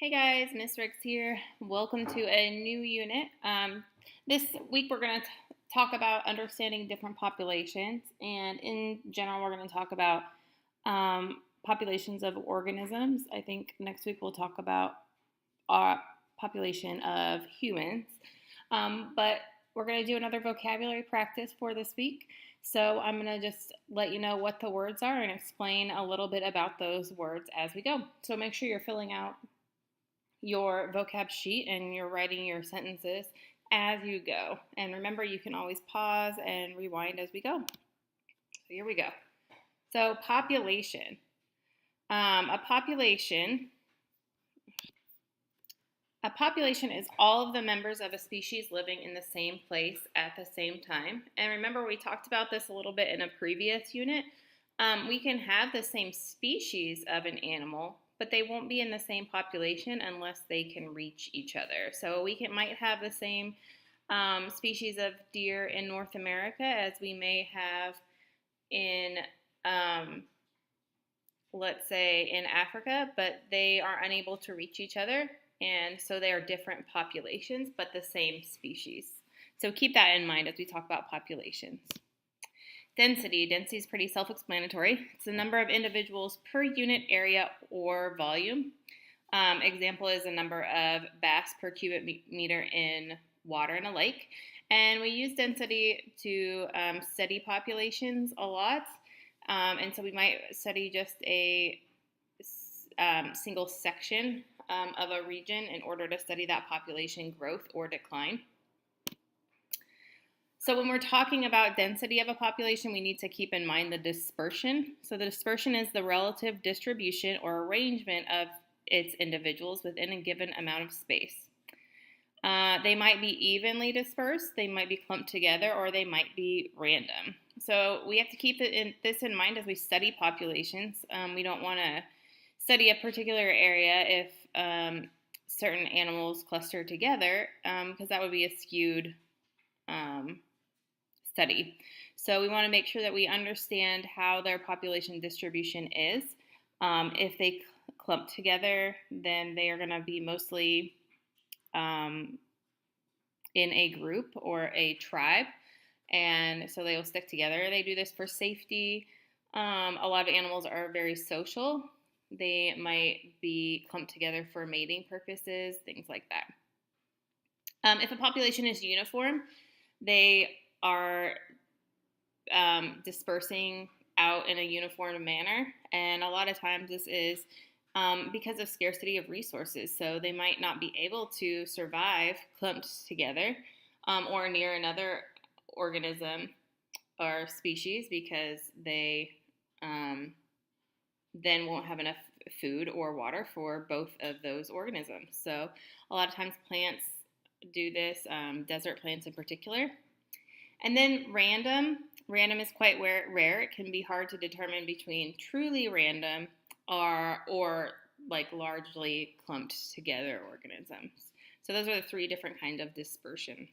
Hey guys, Miss Rix here. Welcome to a new unit. This week we're going to talk about understanding different populations, and in general, we're going to talk about populations of organisms. I think next week we'll talk about our population of humans, but we're going to do another vocabulary practice for this week. So I'm going to just let you know what the words are and explain a little bit about those words as we go. So make sure you're filling out your vocab sheet and you're writing your sentences as you go. And remember, you can always pause and rewind as we go. So here we go. So population. A population is all of the members of a species living in the same place at the same time. And remember, we talked about this a little bit in a previous unit. We can have the same species of an animal, but they won't be in the same population unless they can reach each other. So we might have the same species of deer in North America as we may have in, let's say, in Africa, but they are unable to reach each other. And so they are different populations, but the same species. So keep that in mind as we talk about populations. Density. Density is pretty self-explanatory. It's the number of individuals per unit area or volume. Example is the number of bass per cubic meter in water in a lake. And we use density to study populations a lot. And so we might study just a single section of a region in order to study that population growth or decline. So when we're talking about density of a population, we need to keep in mind the dispersion. So the dispersion is the relative distribution or arrangement of its individuals within a given amount of space. They might be evenly dispersed, they might be clumped together, or they might be random. So we have to keep this in mind as we study populations. We don't want to study a particular area if certain animals cluster together, because that would be a skewed study. So we want to make sure that we understand how their population distribution is. If they clump together, then they are going to be mostly in a group or a tribe, and so they will stick together. They do this for safety. A lot of animals are very social. They might be clumped together for mating purposes, things like that. If a population is uniform, they are dispersing out in a uniform manner, and a lot of times this is because of scarcity of resources. So they might not be able to survive clumped together or near another organism or species because they then won't have enough food or water for both of those organisms. So a lot of times plants do this, desert plants in particular. And then random. Random is quite rare. It can be hard to determine between truly random or like largely clumped together organisms. So those are the three different kinds of dispersions.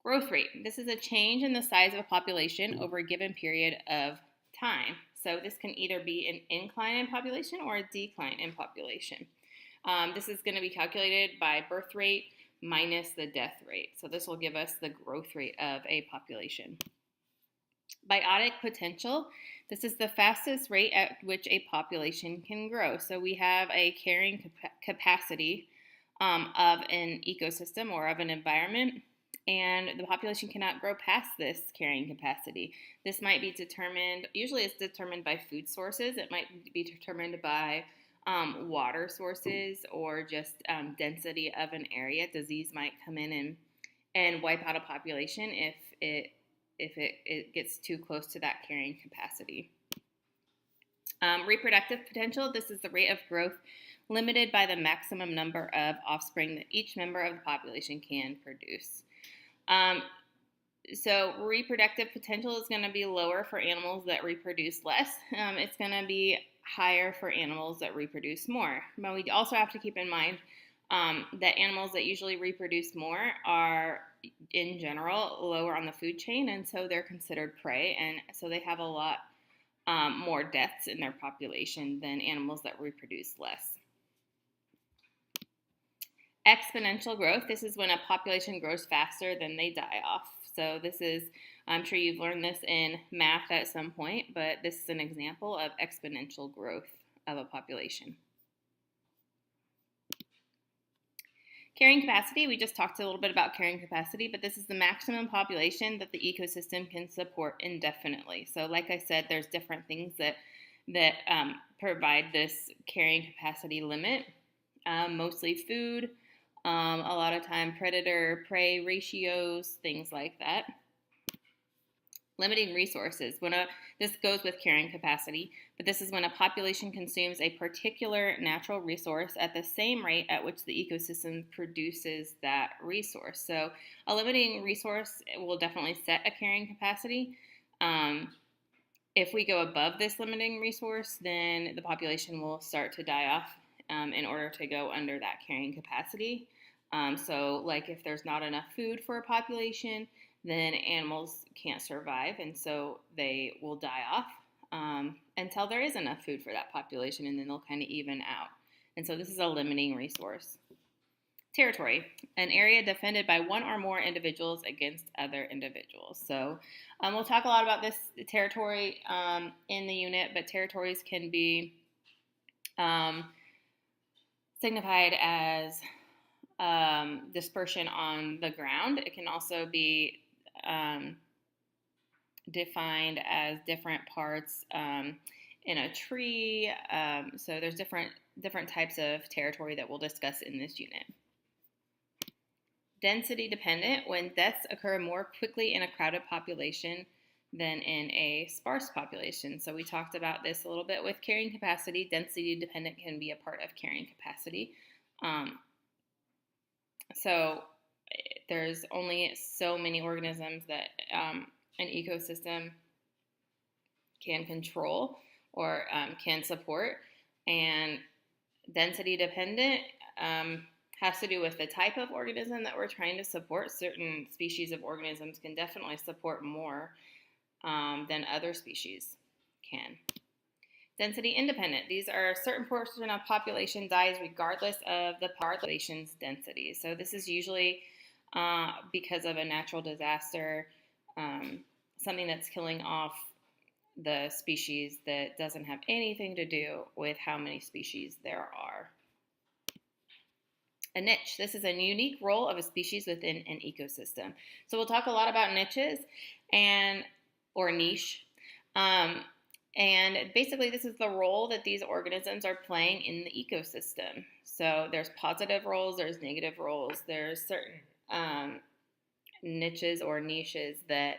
Growth rate. This is a change in the size of a population over a given period of time. So this can either be an incline in population or a decline in population. This is going to be calculated by birth rate minus the death rate. So this will give us the growth rate of a population. Biotic potential. This is the fastest rate at which a population can grow. So we have a carrying capacity of an ecosystem or of an environment, and the population cannot grow past this carrying capacity. This might be determined, usually it's determined by food sources. It might be determined by water sources or just density of an area. Disease might come in and wipe out a population if it gets too close to that carrying capacity. Reproductive potential. This is the rate of growth limited by the maximum number of offspring that each member of the population can produce. So reproductive potential is going to be lower for animals that reproduce less. It's going to be higher for animals that reproduce more. But we also have to keep in mind that animals that usually reproduce more are, in general, lower on the food chain, and so they're considered prey, and so they have a lot more deaths in their population than animals that reproduce less. Exponential growth, this is when a population grows faster than they die off. So this is, I'm sure you've learned this in math at some point, but this is an example of exponential growth of a population. Carrying capacity, we just talked a little bit about carrying capacity, but this is the maximum population that the ecosystem can support indefinitely. So like I said, there's different things that provide this carrying capacity limit, mostly food, a lot of time predator-prey ratios, things like that. Limiting resources. This goes with carrying capacity, but this is when a population consumes a particular natural resource at the same rate at which the ecosystem produces that resource. So a limiting resource will definitely set a carrying capacity. If we go above this limiting resource, then the population will start to die off in order to go under that carrying capacity. So like if there's not enough food for a population, then animals can't survive, and so they will die off until there is enough food for that population, and then they'll kind of even out. And so this is a limiting resource. Territory, an area defended by one or more individuals against other individuals. So we'll talk a lot about this territory in the unit, but territories can be signified as dispersion on the ground. It can also be defined as different parts in a tree. So there's different types of territory that we'll discuss in this unit. Density dependent, when deaths occur more quickly in a crowded population than in a sparse population. So we talked about this a little bit with carrying capacity. Density dependent can be a part of carrying capacity. So there's only so many organisms that an ecosystem can control or can support, and density dependent has to do with the type of organism that we're trying to support. Certain species of organisms can definitely support more than other species can. Density independent. These are a certain portion of population dies regardless of the population's density. So this is usually because of a natural disaster, something that's killing off the species that doesn't have anything to do with how many species there are. A niche. This is a unique role of a species within an ecosystem. So we'll talk a lot about niches or niche. And basically this is the role that these organisms are playing in the ecosystem. So there's positive roles, there's negative roles, there's certain niches or niches that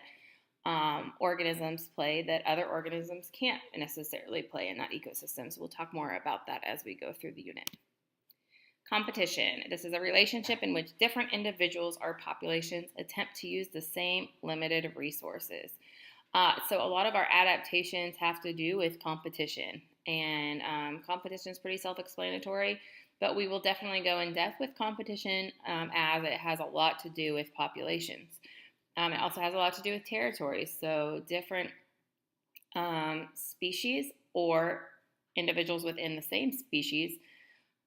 organisms play that other organisms can't necessarily play in that ecosystem. So we'll talk more about that as we go through the unit. Competition. This is a relationship in which different individuals or populations attempt to use the same limited resources. So a lot of our adaptations have to do with competition, and competition is pretty self-explanatory, but we will definitely go in depth with competition as it has a lot to do with populations. It also has a lot to do with territories, so different species or individuals within the same species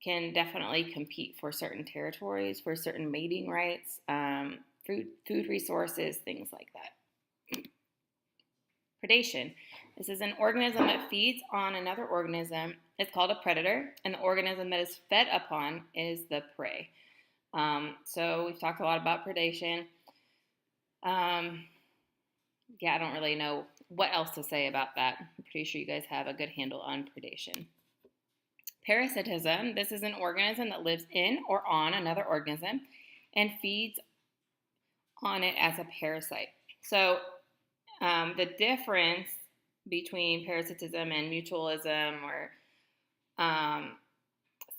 can definitely compete for certain territories, for certain mating rights, food resources, things like that. Predation. This is an organism that feeds on another organism. It's called a predator, and the organism that is fed upon is the prey. So we've talked a lot about predation. I don't really know what else to say about that. I'm pretty sure you guys have a good handle on predation. Parasitism. This is an organism that lives in or on another organism and feeds on it as a parasite. So the difference between parasitism and mutualism or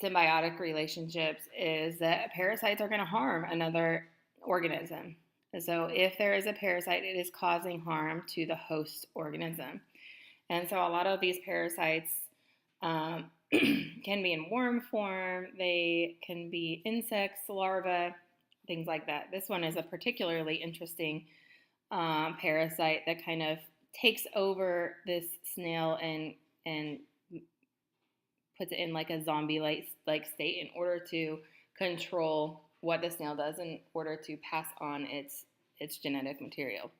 symbiotic relationships is that parasites are going to harm another organism. So if there is a parasite, it is causing harm to the host organism. And so a lot of these parasites can be in worm form, they can be insects, larvae, things like that. This one is a particularly interesting parasite that kind of takes over this snail and puts it in like a zombie-like state in order to control what the snail does in order to pass on its genetic material.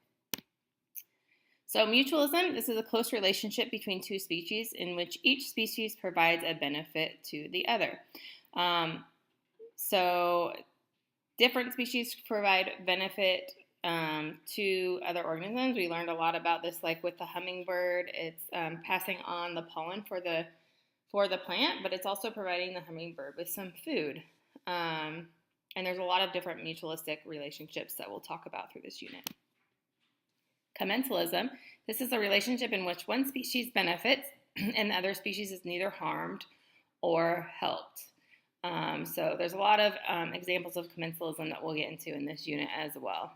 So mutualism, this is a close relationship between two species in which each species provides a benefit to the other. So different species provide benefit to other organisms. We learned a lot about this, like with the hummingbird. It's passing on the pollen for the plant, but it's also providing the hummingbird with some food. And there's a lot of different mutualistic relationships that we'll talk about through this unit. Commensalism, this is a relationship in which one species benefits and the other species is neither harmed or helped. So there's a lot of examples of commensalism that we'll get into in this unit as well.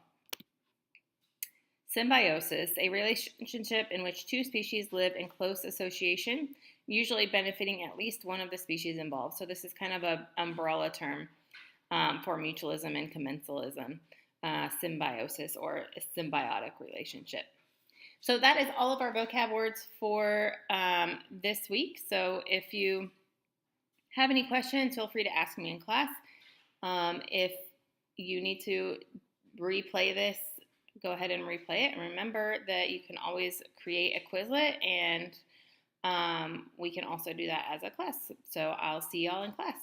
Symbiosis, a relationship in which two species live in close association, usually benefiting at least one of the species involved. So this is kind of an umbrella term for mutualism and commensalism. Symbiosis or a symbiotic relationship. So that is all of our vocab words for this week. So if you have any questions, feel free to ask me in class. If you need to replay this, go ahead and replay it. And remember that you can always create a Quizlet, and we can also do that as a class. So I'll see y'all in class.